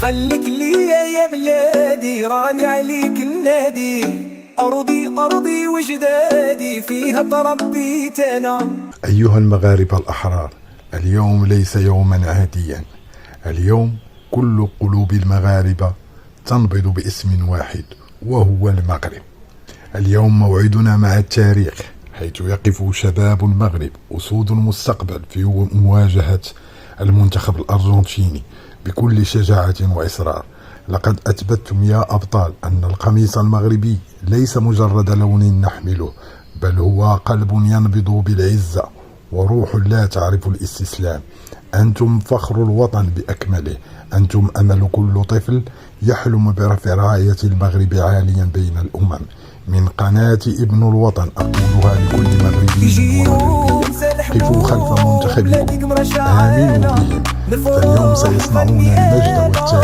خليك ليا يا بلادي، راني عليك النادي، أرضي أرضي وجدادي فيها تربيت أنا. أيها المغاربة الأحرار، اليوم ليس يوما عاديا. اليوم كل قلوب المغاربة تنبض باسم واحد وهو المغرب. اليوم موعدنا مع التاريخ، حيث يقف شباب المغرب أسود المستقبل في مواجهة المنتخب الأرجنتيني بكل شجاعة وإصرار. لقد أثبتتم يا أبطال أن القميص المغربي ليس مجرد لون نحمله، بل هو قلب ينبض بالعزة وروح لا تعرف الاستسلام. أنتم فخر الوطن بأكمله، أنتم أمل كل طفل يحلم برفع راية المغرب عاليا بين الأمم. من قناة ابن الوطن أقولها لكل مغربي ومغربية: قفوا خلف منتخبكم، آمنوا بهم، فاليوم سيصنعون المجد والتاريخ